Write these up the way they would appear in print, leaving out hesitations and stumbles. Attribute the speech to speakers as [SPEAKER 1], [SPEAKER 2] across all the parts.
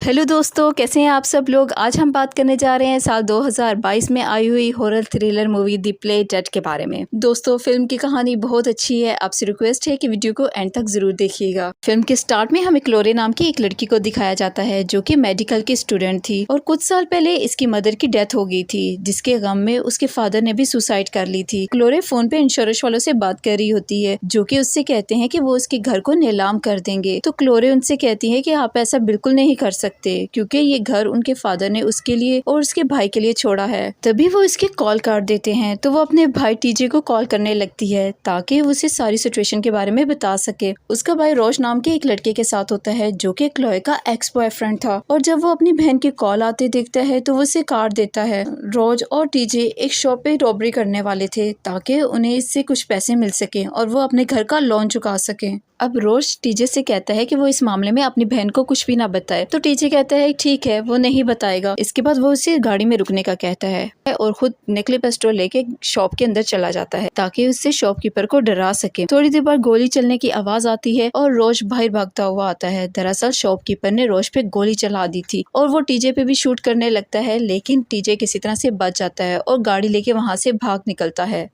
[SPEAKER 1] Hello दोस्तों, कैसे हैं आप सब लोग। आज हम बात करने जा रहे हैं साल 2022 में आई हुई horror thriller movie the play dead के बारे में। दोस्तों, फिल्म की कहानी बहुत अच्छी है। आपसे रिक्वेस्ट है कि वीडियो को एंड तक जरूर देखिएगा। फिल्म के स्टार्ट में हमें क्लोरे नाम की एक लड़की को दिखाया जाता है जो कि मेडिकल की स्टूडेंट थी और कुछ साल पहले इसकी मदर की डेथ हो गई थी, जिसके गम में उसके फादर ने भी सुसाइड कर ली थी। क्लोरे फोन पे इंश्योरेंस वालों से बात कर रही होती है जो कि उससे कहते हैं कि वो उसके घर को नीलाम कर देंगे। तो क्लोरे उनसे कहती है कि आप ऐसा बिल्कुल नहीं कर सकते क्योंकि ये घर उनके फादर ने उसके लिए और उसके भाई के लिए छोड़ा है। तभी वो इसके कॉल काट देते हैं तो वो अपने भाई टीजे को कॉल करने लगती है ताकि वो उसे सारी सिचुएशन के बारे में बता सके। उसका भाई रोज नाम के एक लड़के के साथ होता है जो कि क्लोए का एक्स बॉयफ्रेंड था और जब वो अपनी बहन की कॉल आते देखता है तो वो उसे काट देता है। रोज और टीजे एक शॉप पे रॉबरी करने वाले थे ताकि उन्हें इससे कुछ पैसे मिल सके और वो अपने घर का लोन चुका सके। अब रोज टीजे से कहता है कि वो इस मामले में अपनी बहन को कुछ भी ना बताए, तो टीजे कहता है ठीक है, वो नहीं बताएगा। इसके बाद वो उसे गाड़ी में रुकने का कहता है और खुद निकले पिस्टल लेके शॉप के अंदर चला जाता है ताकि उससे शॉपकीपर को डरा सके। थोड़ी देर बाद गोली चलने की आवाज आती है और रोज बाहर भागता हुआ आता है। दरअसल शॉपकीपर ने रोज पे गोली चला दी थी और वो टीजे पे भी शूट करने लगता है, लेकिन टीजे किसी तरह से बच जाता है और गाड़ी लेके वहां से भाग निकलता है।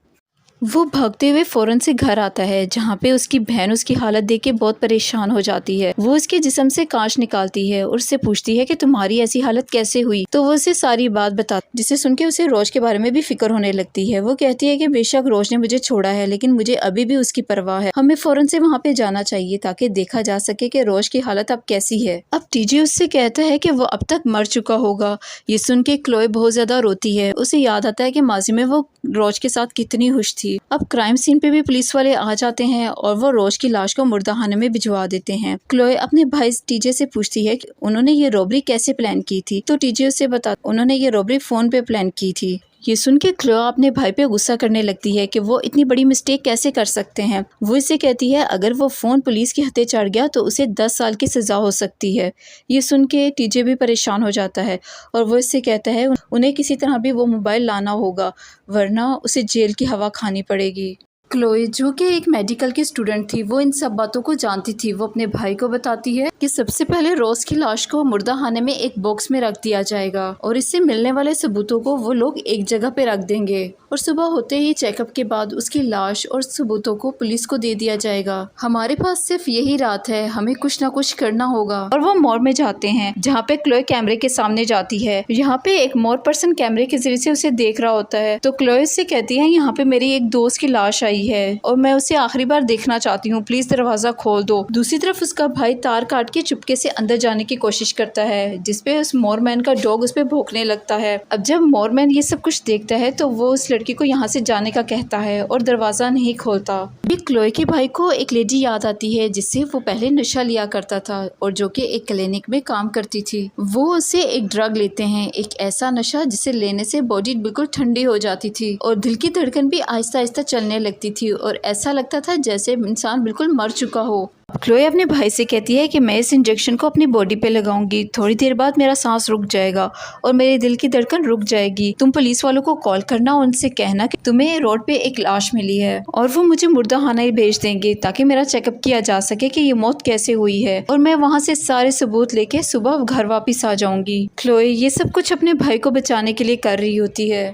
[SPEAKER 1] वो भागते हुए फौरन से घर आता है जहाँ पे उसकी बहन उसकी हालत देख के बहुत परेशान हो जाती है। वो उसके जिस्म से कांच निकालती है और उससे पूछती है कि तुम्हारी ऐसी हालत कैसे हुई। तो वो उसे सारी बात बताती, जिसे सुन के उसे रोज के बारे में भी फिक्र होने लगती है। वो कहती है कि बेशक रोज ने मुझे छोड़ा है लेकिन मुझे अभी भी उसकी परवाह है। हमें फौरन से वहाँ पे जाना चाहिए ताकि देखा जा सके कि रोज की हालत अब कैसी है। अब टीजे उससे कहता है कि वो अब तक मर चुका होगा। ये सुन के क्लोए बहुत ज्यादा रोती है। उसे याद आता है कि माजी में वो रोज के साथ कितनी खुश थी। अब क्राइम सीन पे भी पुलिस वाले आ जाते हैं और वो रोज की लाश को मुर्दाखाने में भिजवा देते हैं। क्लोए अपने भाई टीजे से पूछती है कि उन्होंने ये रॉबरी कैसे प्लान की थी, तो टीजे उसे बता उन्होंने ये रॉबरी फोन पे प्लान की थी। ये सुन के क्लोए अपने भाई पे गुस्सा करने लगती है कि वो इतनी बड़ी मिस्टेक कैसे कर सकते हैं। वो इससे कहती है अगर वो फोन पुलिस के हथे चढ़ गया तो उसे 10 साल की सजा हो सकती है। ये सुन के टीजे भी परेशान हो जाता है और वो इससे कहता है उन्हें किसी तरह भी वो मोबाइल लाना होगा वरना उसे जेल की हवा खानी पड़ेगी। क्लोए जो कि एक मेडिकल की स्टूडेंट थी, वो इन सब बातों को जानती थी। वो अपने भाई को बताती है कि सबसे पहले रोज की लाश को मुर्दाखाने में एक बॉक्स में रख दिया जाएगा और इससे मिलने वाले सबूतों को वो लोग एक जगह पे रख देंगे और सुबह होते ही चेकअप के बाद उसकी लाश और सबूतों को पुलिस को दे दिया जाएगा। हमारे पास सिर्फ यही रात है, हमें कुछ ना कुछ करना होगा। और वो मॉर में जाते हैं जहाँ पे क्लोए कैमरे के सामने जाती है। यहाँ पे एक मोर पर्सन कैमरे के जरिए से उसे देख रहा होता है। तो क्लोए से कहती है यहाँ पे मेरी एक दोस्त की लाश आई है और मैं उसे आखिरी बार देखना चाहती हूँ, प्लीज दरवाजा खोल दो। दूसरी तरफ उसका भाई तार काट के चुपके से अंदर जाने की कोशिश करता है, जिसपे उस मोरमैन का डॉग उस पे भौंकने लगता है। अब जब मोरमैन ये सब कुछ देखता है तो वो उस लड़की को यहाँ से जाने का कहता है और दरवाजा नहीं खोलता। अभी क्लोए के भाई को एक लेडी याद आती है जिससे वो पहले नशा लिया करता था और जो कि एक क्लिनिक में काम करती थी। वो उसे एक ड्रग लेते हैं, एक ऐसा नशा जिसे लेने से बॉडी बिल्कुल ठंडी हो जाती थी और दिल की धड़कन भी आहिस्ता आहिस्ता चलने लगती थी और ऐसा लगता था जैसे इंसान बिल्कुल मर चुका हो। क्लोए अपने भाई से कहती है कि मैं इस इंजेक्शन को अपनी बॉडी पे लगाऊंगी, थोड़ी देर बाद मेरा सांस रुक जाएगा और मेरे दिल की धड़कन रुक जाएगी। तुम पुलिस वालों को कॉल करना और उनसे कहना कि तुम्हें रोड पे एक लाश मिली है और वो मुझे मुर्दाखाना ही भेज देंगे ताकि मेरा चेकअप किया जा सके कि ये मौत कैसे हुई है और मैं वहाँ से सारे सबूत लेके सुबह घर वापिस आ जाऊंगी। क्लोए ये सब कुछ अपने भाई को बचाने के लिए कर रही होती है।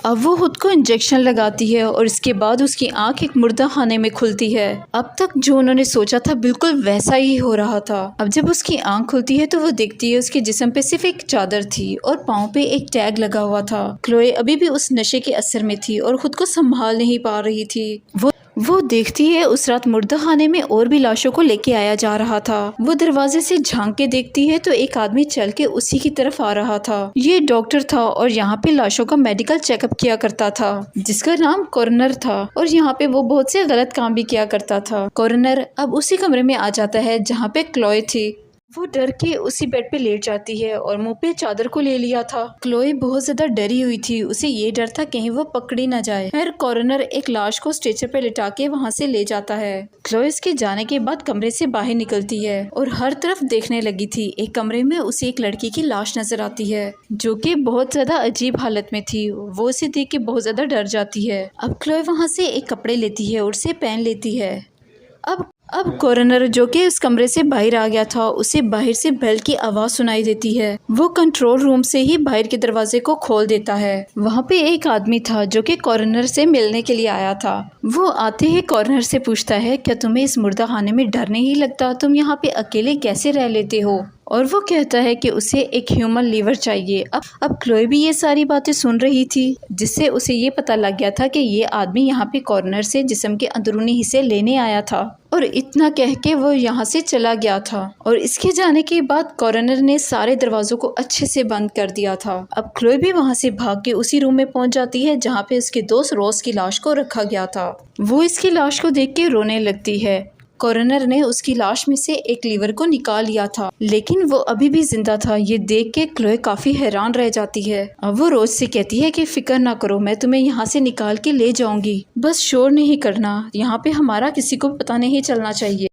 [SPEAKER 1] अब वो खुद को इंजेक्शन लगाती है और इसके बाद उसकी आंख एक मुर्दाखाने में खुलती है। अब तक जो उन्होंने सोचा था बिल्कुल वैसा ही हो रहा था। अब जब उसकी आंख खुलती है तो वो देखती है उसके जिस्म पे सिर्फ एक चादर थी और पाँव पे एक टैग लगा हुआ था। क्लोए अभी भी उस नशे के असर में थी और खुद को संभाल नहीं पा रही थी। वो देखती है उस रात मुर्दाखाने में और भी लाशों को लेके आया जा रहा था। वो दरवाजे से झांक के देखती है तो एक आदमी चल के उसी की तरफ आ रहा था। ये डॉक्टर था और यहाँ पे लाशों का मेडिकल चेकअप किया करता था, जिसका नाम कॉर्नर था और यहाँ पे वो बहुत से गलत काम भी किया करता था। कॉर्नर अब उसी कमरे में आ जाता है जहाँ पे क्लोए थी। वो डर के उसी बेड पे लेट जाती है और मुंह पे चादर को ले लिया था। क्लोए बहुत ज्यादा डरी हुई थी, उसे ये डर था कहीं वो पकड़ी ना जाए। फिर कॉर्नर एक लाश को स्ट्रेचर पे लिटा के वहाँ से ले जाता है। क्लोए इसके जाने के बाद कमरे से बाहर निकलती है और हर तरफ देखने लगी थी। एक कमरे में उसे एक लड़की की लाश नजर आती है जो कि बहुत ज्यादा अजीब हालत में थी। वो उसे देख के बहुत ज्यादा डर जाती है। अब क्लोए वहाँ से एक कपड़े लेती है और उसे पहन लेती है। अब अब कॉरोनर जो कि उस कमरे से बाहर आ गया था, उसे बाहर से बेल की आवाज सुनाई देती है। वो कंट्रोल रूम से ही बाहर के दरवाजे को खोल देता है। वहाँ पे एक आदमी था जो कि कॉरोनर से मिलने के लिए आया था। वो आते ही कॉरोनर से पूछता है, क्या तुम्हें इस मुर्दा खाने में डर नहीं लगता? तुम यहाँ पे अकेले कैसे रह लेते हो? और वो कहता है कि उसे एक ह्यूमन लीवर चाहिए। अब क्लोए भी ये सारी बातें सुन रही थी, जिससे उसे ये पता लग गया था कि ये आदमी यहाँ पे कॉर्नर से जिस्म के अंदरूनी हिस्से लेने आया था। और इतना कह के वो यहाँ से चला गया था। और इसके जाने के बाद कॉर्नर ने सारे दरवाजों को अच्छे से बंद कर दिया था। अब क्लोए भी वहाँ से भाग के उसी रूम में पहुँच जाती है जहाँ पे उसके दोस्त रोज की लाश को रखा गया था। वो इसकी लाश को देख के रोने लगती है। कॉरोनर ने उसकी लाश में से एक लीवर को निकाल लिया था, लेकिन वो अभी भी जिंदा था। ये देख के क्लोए काफी हैरान रह जाती है। अब वो रोज से कहती है कि फिक्र ना करो, मैं तुम्हें यहाँ से निकाल के ले जाऊंगी, बस शोर नहीं करना, यहाँ पे हमारा किसी को पता नहीं चलना चाहिए।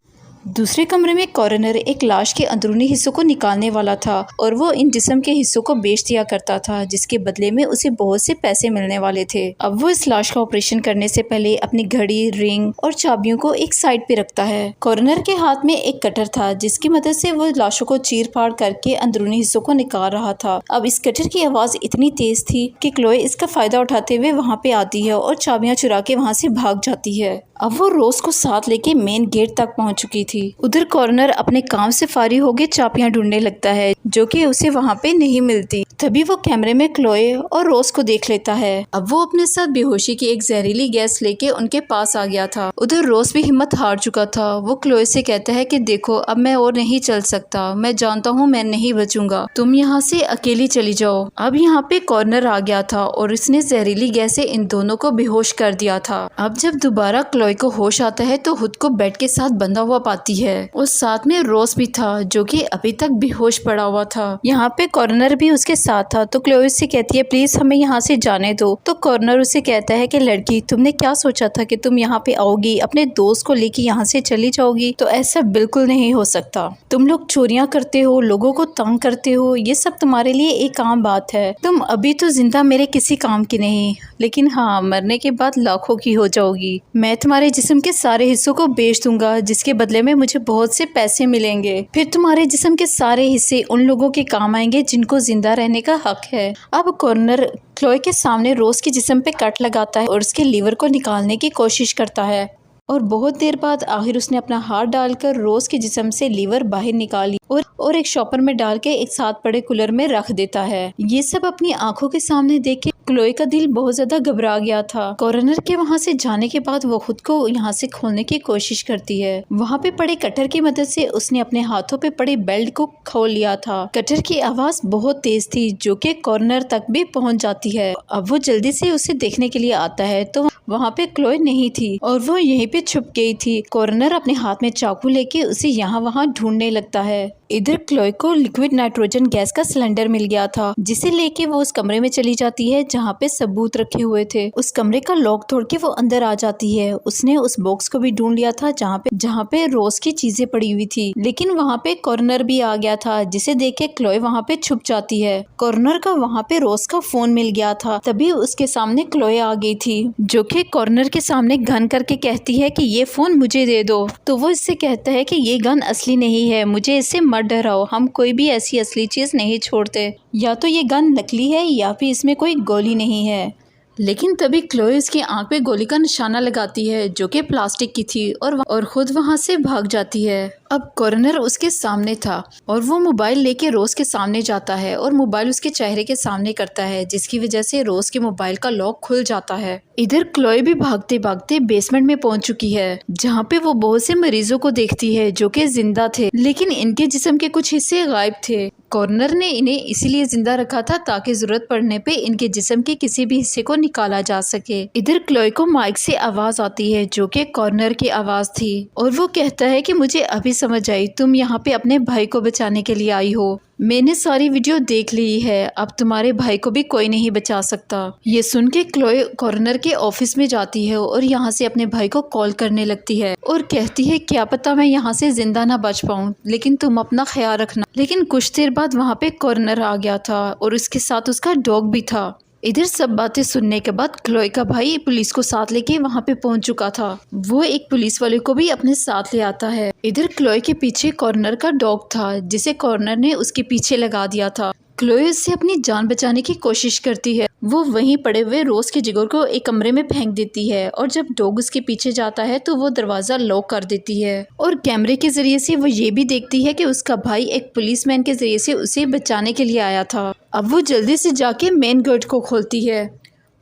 [SPEAKER 1] दूसरे कमरे में कॉरोनर एक लाश के अंदरूनी हिस्सों को निकालने वाला था और वो इन जिस्म के हिस्सों को बेच दिया करता था, जिसके बदले में उसे बहुत से पैसे मिलने वाले थे। अब वो इस लाश का ऑपरेशन करने से पहले अपनी घड़ी, रिंग और चाबियों को एक साइड पे रखता है। कॉरोनर के हाथ में एक कटर था, जिसकी मदद से वो लाशों को चीर फाड़ करके अंदरूनी हिस्सों को निकाल रहा था। अब इस कटर की आवाज इतनी तेज थी कि क्लोए इसका फायदा उठाते हुए वहाँ पे आती है और चाबियां चुरा के वहाँ से भाग जाती है। अब वो रोज को साथ लेके मेन गेट तक पहुंच चुकी थी। उधर कॉर्नर अपने काम से फारिग होकर चाबियां ढूंढने लगता है, जो कि उसे वहाँ पे नहीं मिलती। तभी वो कैमरे में क्लोए और रोज को देख लेता है। अब वो अपने साथ बेहोशी की एक जहरीली गैस लेके उनके पास आ गया था। उधर रोज भी हिम्मत हार चुका था। वो क्लोए से कहता है कि देखो, अब मैं और नहीं चल सकता, मैं जानता हूँ मैं नहीं बचूंगा, तुम यहाँ से अकेली चली जाओ। अब यहाँ पे कॉर्नर आ गया था और इसने जहरीली गैस से इन दोनों को बेहोश कर दिया था। अब जब दोबारा क्लोए को होश आता है तो खुद को बेड के साथ बंधा हुआ पाती है और साथ में रोज भी था, जो कि अभी तक बेहोश पड़ा हुआ था। यहाँ पे कॉर्नर भी उसके साथ था। तो क्लोए से कहती है, प्लीज हमें यहाँ से जाने दो। तो कॉर्नर उसे कहता है कि लड़की, तुमने क्या सोचा था कि तुम यहाँ पे आओगी, अपने दोस्त को लेके यहाँ से चली जाओगी? तो ऐसा बिल्कुल नहीं हो सकता। तुम लोग चोरियां करते हो, लोगों को तंग करते हो, ये सब तुम्हारे लिए एक आम बात है। तुम अभी तो जिंदा मेरे किसी काम की नहीं, लेकिन हाँ, मरने के बाद लाखों की हो जाओगी। मैं तुम्हारे जिस्म के सारे हिस्सों को बेच दूंगा, जिसके बदले में मुझे बहुत से पैसे मिलेंगे। फिर तुम्हारे जिस्म के सारे हिस्से उन लोगों के काम आएंगे जिनको जिंदा रहने का हक है। अब कॉर्नर क्लोए के सामने रोज के जिस्म पे कट लगाता है और उसके लीवर को निकालने की कोशिश करता है। और बहुत देर बाद आखिर उसने अपना हाथ डालकर रोज के जिस्म से लीवर बाहर निकाली और एक शॉपर में डाल के एक साथ पड़े कूलर में रख देता है। ये सब अपनी आंखों के सामने देख के क्लोए का दिल बहुत ज्यादा घबरा गया था। कॉर्नर के वहाँ से जाने के बाद वो खुद को यहाँ से खोलने की कोशिश करती है। वहाँ पे पड़े कटर की मदद से उसने अपने हाथों पे पड़े बेल्ट को खोल लिया था। कटर की आवाज बहुत तेज थी, जो कि कॉर्नर तक भी पहुँच जाती है। अब वो जल्दी से उसे देखने के लिए आता है तो वहाँ पे क्लोए नहीं थी और वो यहीं पे छुप गई थी। कॉर्नर अपने हाथ में चाकू लेके उसे यहाँ वहाँ ढूंढने लगता है। इधर क्लोए को लिक्विड नाइट्रोजन गैस का सिलेंडर मिल गया था, जिसे लेके वो उस कमरे में चली जाती है जहाँ पे सबूत रखे हुए थे। उस कमरे का लॉक तोड़ के वो अंदर आ जाती है। उसने उस बॉक्स को भी ढूंढ लिया था जहाँ पे रोज की चीजें पड़ी हुई थी, लेकिन वहाँ पे कॉर्नर भी आ गया था, जिसे देख के क्लोए वहाँ पे छुप जाती है। कॉर्नर का वहाँ पे रोज का फोन मिल गया था। तभी उसके सामने क्लोए आ गई थी, जो कि कॉर्नर के सामने गन करके कहती है कि ये फोन मुझे दे दो। तो वो इससे कहता है कि ये गन असली नहीं है, मुझे इससे मत डराओ, हम कोई भी ऐसी असली चीज नहीं छोड़ते। या तो ये गन नकली है या फिर इसमें कोई गोली नहीं है। लेकिन तभी क्लोए उसकी आंख पे गोली का निशाना लगाती है, जो कि प्लास्टिक की थी, और खुद वहां से भाग जाती है। अब कॉर्नर उसके सामने था और वो मोबाइल लेके रोज के सामने जाता है और मोबाइल उसके चेहरे के सामने करता है, जिसकी वजह से रोज के मोबाइल का लॉक खुल जाता है। इधर क्लोए भी भागते भागते बेसमेंट में पहुंच चुकी है, जहाँ पे वो बहुत से मरीजों को देखती है जो कि जिंदा थे, लेकिन इनके जिस्म के कुछ हिस्से गायब थे। कॉर्नर ने इन्हें इसीलिए जिंदा रखा था ताकि जरूरत पड़ने पे इनके जिस्म के किसी भी हिस्से को निकाला जा सके। इधर क्लोए को माइक से आवाज आती है, जो कि कॉर्नर की आवाज थी, और वो कहता है कि मुझे अभी समझ आई, तुम यहाँ पे अपने भाई को बचाने के लिए आई हो। मैंने सारी वीडियो देख ली है, अब तुम्हारे भाई को भी कोई नहीं बचा सकता। ये सुन के क्लोए कॉर्नर के ऑफिस में जाती है और यहाँ से अपने भाई को कॉल करने लगती है और कहती है, क्या पता मैं यहाँ से जिंदा ना बच पाऊँ, लेकिन तुम अपना ख्याल रखना। लेकिन कुछ देर बाद वहाँ पे कॉर्नर आ गया था और उसके साथ उसका डॉग भी था। इधर सब बातें सुनने के बाद क्लोई का भाई पुलिस को साथ लेके वहाँ पे पहुँच चुका था। वो एक पुलिस वाले को भी अपने साथ ले आता है। इधर क्लोई के पीछे कॉर्नर का डॉग था जिसे कॉर्नर ने उसके पीछे लगा दिया था। क्लोई उससे अपनी जान बचाने की कोशिश करती है। वो वहीं पड़े हुए रोज के जिगर को एक कमरे में फेंक देती है और जब डॉग उसके पीछे जाता है तो वो दरवाजा लॉक कर देती है और कैमरे के जरिए से वो ये भी देखती है कि उसका भाई एक पुलिसमैन के जरिए से उसे बचाने के लिए आया था। अब वो जल्दी से जाके मेन गेट को खोलती है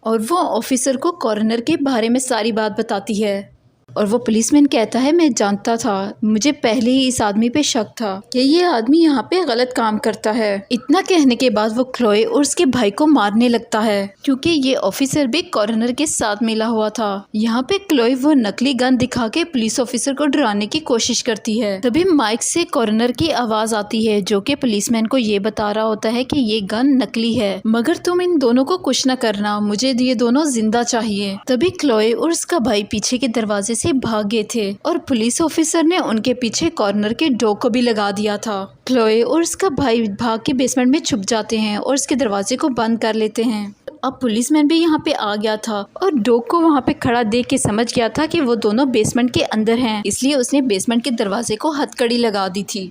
[SPEAKER 1] और वो ऑफिसर को कॉर्नर के बारे में सारी बात बताती है और वो पुलिसमैन कहता है, मैं जानता था, मुझे पहले ही इस आदमी पे शक था कि ये आदमी यहाँ पे गलत काम करता है। इतना कहने के बाद वो क्लोई और उसके भाई को मारने लगता है क्योंकि ये ऑफिसर भी कॉर्नर के साथ मिला हुआ था। यहाँ पे क्लोई वो नकली गन दिखा के पुलिस ऑफिसर को डराने की कोशिश करती है। तभी माइक से कॉर्नर की आवाज आती है जो कि पुलिसमैन को ये बता रहा होता है कि ये गन नकली है, मगर तुम इन दोनों को कुछ न करना, मुझे ये दोनों जिंदा चाहिए। तभी क्लोई और उसका भाई पीछे के दरवाजे से भाग गए थे और पुलिस ऑफिसर ने उनके पीछे कॉर्नर के डोर को भी लगा दिया था। क्लोई और उसका भाई भाग के बेसमेंट में छुप जाते हैं और उसके दरवाजे को बंद कर लेते हैं। अब पुलिसमैन भी यहाँ पे आ गया था और डॉग को वहाँ पे खड़ा देख के समझ गया था कि वो दोनों बेसमेंट के अंदर हैं, इसलिए उसने बेसमेंट के दरवाजे को हथकड़ी लगा दी थी।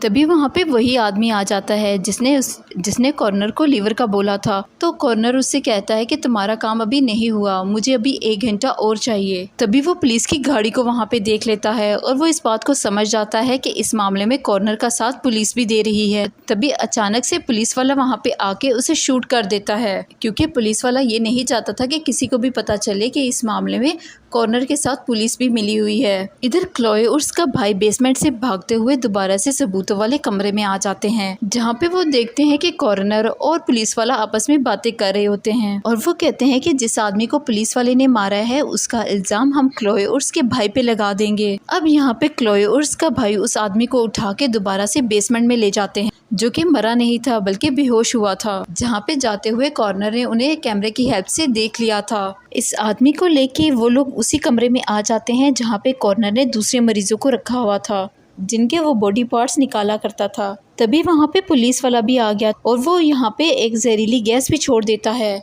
[SPEAKER 1] तभी वहाँ पे वही आदमी आ जाता है जिसने कॉर्नर को लीवर का बोला था। तो कॉर्नर उससे कहता है कि तुम्हारा काम अभी नहीं हुआ, मुझे अभी 1 घंटा और चाहिए। तभी वो पुलिस की गाड़ी को वहाँ पे देख लेता है और वो इस बात को समझ जाता है कि इस मामले में कॉर्नर का साथ पुलिस भी दे रही है। तभी अचानक से पुलिस वाला वहाँ पे आके उसे शूट कर देता है क्योंकि पुलिस वाला ये नहीं चाहता था कि किसी को भी पता चले कि इस मामले में कॉर्नर के साथ पुलिस भी मिली हुई है। इधर क्लोई और उसका भाई बेसमेंट से भागते हुए दोबारा से सबूतों वाले कमरे में आ जाते हैं जहाँ पे वो देखते हैं कि कॉर्नर और पुलिस वाला आपस में बातें कर रहे होते हैं और वो कहते हैं कि जिस आदमी को पुलिस वाले ने मारा है उसका इल्जाम हम क्लोई और उसके भाई पे लगा देंगे। अब यहाँ पे क्लोई और उसका भाई उस आदमी को उठा के दोबारा से बेसमेंट में ले जाते हैं जो कि मरा नहीं था बल्कि बेहोश हुआ था। जहाँ पे जाते हुए कॉर्नर ने उन्हें कैमरे की हेल्प से देख लिया था। इस आदमी को लेके वो लोग उसी कमरे में आ जाते हैं जहाँ पे कॉर्नर ने दूसरे मरीजों को रखा हुआ था जिनके वो बॉडी पार्ट्स निकाला करता था। तभी वहाँ पे पुलिस वाला भी आ गया और वो यहाँ पे एक जहरीली गैस भी छोड़ देता है।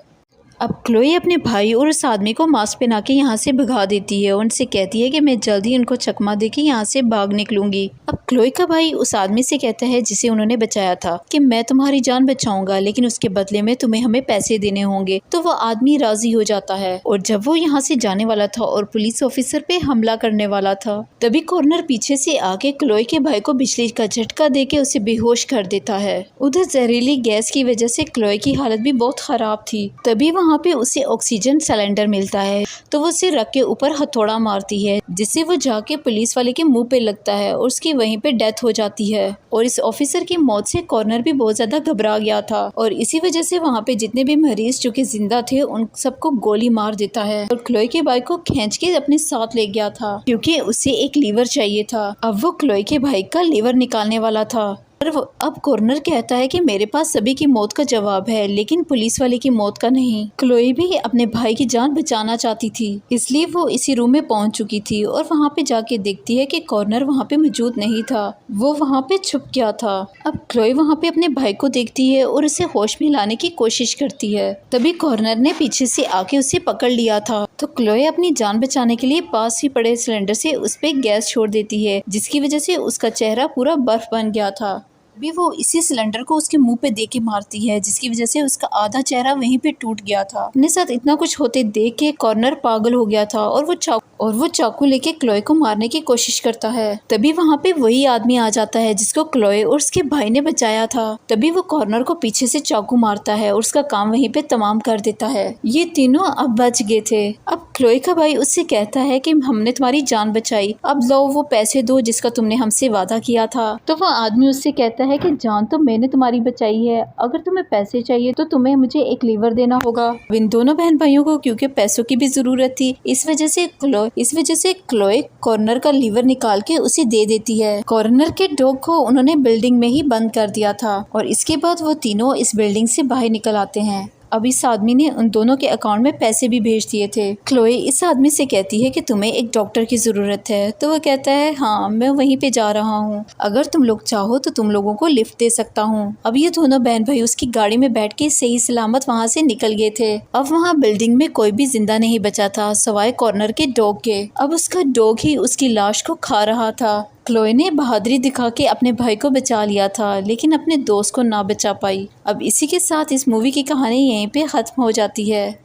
[SPEAKER 1] अब क्लोई अपने भाई और उस आदमी को मास्क पहना के यहाँ से भगा देती है। उनसे कहती है कि मैं जल्दी उनको चकमा दे के यहाँ से भाग निकलूंगी। अब क्लोई का भाई उस आदमी से कहता है जिसे उन्होंने बचाया था कि मैं तुम्हारी जान बचाऊंगा लेकिन उसके बदले में तुम्हें हमें पैसे देने होंगे। तो वो आदमी राजी हो जाता है और जब वो यहाँ से जाने वाला था और पुलिस ऑफिसर पे हमला करने वाला था तभी कॉर्नर पीछे से आके क्लोई के भाई को बिजली का झटका दे के उसे बेहोश कर देता है। उधर जहरीली गैस की वजह से क्लोई की हालत भी बहुत खराब थी। तभी वहाँ पे उसे ऑक्सीजन सिलेंडर मिलता है तो वो उसे रख के ऊपर हथौड़ा मारती है जिससे वो जाके पुलिस वाले के मुंह पे लगता है और उसकी वहीं पे डेथ हो जाती है। और इस ऑफिसर की मौत से कॉर्नर भी बहुत ज्यादा घबरा गया था और इसी वजह से वहाँ पे जितने भी मरीज जो कि जिंदा थे उन सबको गोली मार देता है और क्लोई के भाई को खींच के अपने साथ ले गया था क्योंकि उसे एक लीवर चाहिए था। अब वो क्लोई के भाई का लीवर निकालने वाला था। अब कॉर्नर कहता है कि मेरे पास सभी की मौत का जवाब है लेकिन पुलिस वाले की मौत का नहीं। क्लोई भी अपने भाई की जान बचाना चाहती थी इसलिए वो इसी रूम में पहुंच चुकी थी और वहां पे जाके देखती है कि कॉर्नर वहां पे मौजूद नहीं था, वो वहां पे छुप गया था। अब क्लोई वहां पे अपने भाई को देखती है और उसे होश में लाने की कोशिश करती है। तभी कॉर्नर ने पीछे से आके उसे पकड़ लिया था तो क्लोई अपनी जान बचाने के लिए पास ही पड़े सिलेंडर से उस पे गैस छोड़ देती है जिसकी वजह से उसका चेहरा पूरा बर्फ बन गया था। भी वो इसी सिलेंडर को उसके मुंह पे दे के मारती है जिसकी वजह से उसका आधा चेहरा वहीं पे टूट गया था। अपने साथ इतना कुछ होते देख के कॉर्नर पागल हो गया था और वो चाकू लेके क्लोई को मारने की कोशिश करता है। तभी वहाँ पे वही आदमी आ जाता है जिसको क्लोई और उसके भाई ने बचाया था। तभी वो कॉर्नर को पीछे से चाकू मारता है और उसका काम वहीं पे तमाम कर देता है। ये तीनों अब बच गए थे। अब क्लोई का भाई उससे कहता है कि हमने तुम्हारी जान बचाई, अब लो वो पैसे दो जिसका तुमने हमसे वादा किया था। तो वो आदमी उससे कहता है कि जान तो मैंने तुम्हारी बचाई है, अगर तुम्हें पैसे चाहिए तो तुम्हें मुझे एक लीवर देना होगा। इन दोनों बहन भाइयों को क्योंकि पैसों की भी जरूरत थी इस वजह से क्लोई कॉर्नर का लीवर निकाल के उसे दे देती है। कॉर्नर के डॉग को उन्होंने बिल्डिंग में ही बंद कर दिया था और इसके बाद वो तीनों इस बिल्डिंग से बाहर निकल आते हैं। अब इस आदमी ने उन दोनों के अकाउंट में पैसे भी भेज दिए थे। क्लोए इस आदमी से कहती है कि तुम्हें एक डॉक्टर की ज़रूरत है, तो वो कहता है हाँ मैं वहीं पे जा रहा हूँ, अगर तुम लोग चाहो तो तुम लोगों को लिफ्ट दे सकता हूँ। अब ये दोनों बहन भाई उसकी गाड़ी में बैठ के सही सलामत वहाँ से निकल गए थे। अब वहाँ बिल्डिंग में कोई भी जिंदा नहीं बचा था सवाए कॉर्नर के डॉग के। अब उसका डॉग ही उसकी लाश को खा रहा था। क्लोए ने बहादुरी दिखा के अपने भाई को बचा लिया था, लेकिन अपने दोस्त को ना बचा पाई। अब इसी के साथ इस मूवी की कहानी यहीं पे ख़त्म हो जाती है।